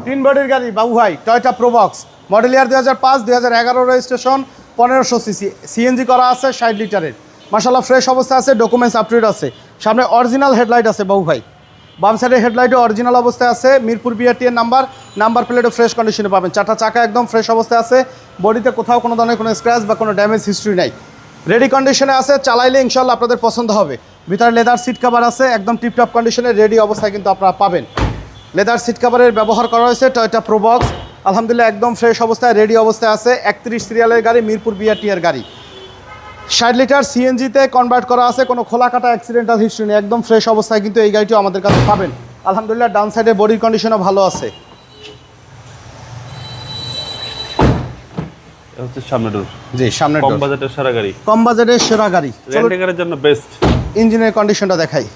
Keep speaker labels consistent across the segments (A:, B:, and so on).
A: 3 বডির গাড়ি বাবু ভাই, টয়োটা প্রোবক্স, মডেল ইয়ার 2005, 2011 রেজিস্ট্রেশন, 1500 সিসি, সিএনজি করা আছে 60 লিটারের। মাশাআল্লাহ ফ্রেশ অবস্থা আছে, ডকুমেন্টস আপ টু ডেট আছে। সামনে অরিজিনাল হেডলাইট আছে বাবু ভাই, বাম সাইডের হেডলাইটও অরিজিনাল অবস্থায় আছে। মিরপুর বিআরটি এর নাম্বার প্লেটও ফ্রেশ কন্ডিশনে পাবেন। 4টা চাকা একদম ফ্রেশ অবস্থায় আছে, বডিতে কোথাও কোনো ধরনের কোনো স্ক্র্যাচ বা কোনো ড্যামেজ হিস্ট্রি নাই, রেডি কন্ডিশনে আছে। চালাইলে ইনশাল্লাহ আপনাদের পছন্দ হবে। ভিতরে লেদার সিট কভার আছে, একদম টিপটপ কন্ডিশনে রেডি অবস্থায় কিন্তু আপনারা পাবেন। লেদার সিট কভারের ব্যবহার করা হয়েছে। টয়োটা প্রোবক্স আলহামদুলিল্লাহ একদম ফ্রেশ অবস্থায় রেডি অবস্থায় আছে। 31 সিরিয়ালের গাড়ি, মিরপুর বিআরটি এর গাড়ি, 60 লিটার সিএনজিতে কনভার্ট করা আছে। কোনো খোলা কাটা অ্যাক্সিডেন্টাল হিস্ট্রি নেই, একদম ফ্রেশ অবস্থায় কিন্তু এই গাড়িটিও আমাদের কাছে পাবেন আলহামদুলিল্লাহ। ডাউন সাইডে বডির কন্ডিশনও ভালো আছে।
B: হচ্ছে সামনে ডোর।
A: জি সামনে
B: কম বাজেটের সেরা গাড়ি,
A: কম বাজেটের সেরা গাড়ি,
B: রেন্টাকারের জন্য বেস্ট।
A: ইঞ্জিনের কন্ডিশনটা দেখাই।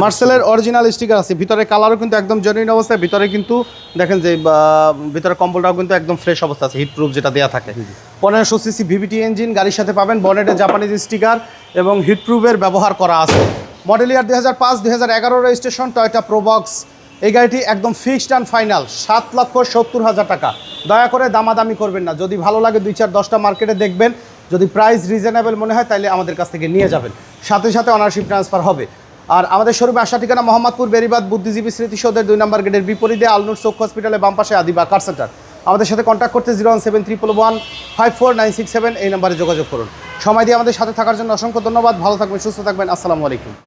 A: মার্সেলের অরিজিনাল স্টিকার আছে, ভিতরে কালারও কিন্তু একদম জেনুইন অবস্থায়। ভিতরে কিন্তু দেখেন যে ভিতরে কম্বলটাও কিন্তু একদম ফ্রেশ অবস্থা আছে, হিট প্রুফ যেটা দেওয়া থাকে। 1500 সিসি ভিভিটি ইঞ্জিন গাড়ির সাথে পাবেন। বনেটে জাপানিজ স্টিকার এবং হিট প্রুফের ব্যবহার করা আছে। মডেল ইয়ার 2005, 2011 রেজিস্ট্রেশন, টয়োটা প্রোবক্স। এই গাড়িটি একদম ফিক্সড অ্যান্ড ফাইনাল 7,70,000 টাকা। দয়া করে দামাদামি করবেন না, যদি ভালো লাগে 2-4-10টা মার্কেটে দেখবেন, যদি প্রাইস রিজনেবল মনে হয় তাহলে আমাদের কাছ থেকে নিয়ে যাবেন, সাথে সাথে অনারশিপ ট্রান্সফার হবে। আর আমাদের শোরুমে আসা ঠিকানা মোহাম্মদপুর বেরিবাদ বুদ্ধিজীবী স্মৃতিসৌধের 2 নম্বর গেটের বিপরীতে আলনুর চোখ হসপিটালের বাম পাশে আদিবা কার সেন্টার। আমাদের সাথে কন্ট্যাক্ট করতে 01731154967 এই নম্বরে যোগাযোগ করুন। সময় দিয়ে আমাদের সাথে থাকার জন্য অসংখ্য ধন্যবাদ। ভালো থাকবেন, সুস্থ থাকবেন। আসসালামু আলাইকুম।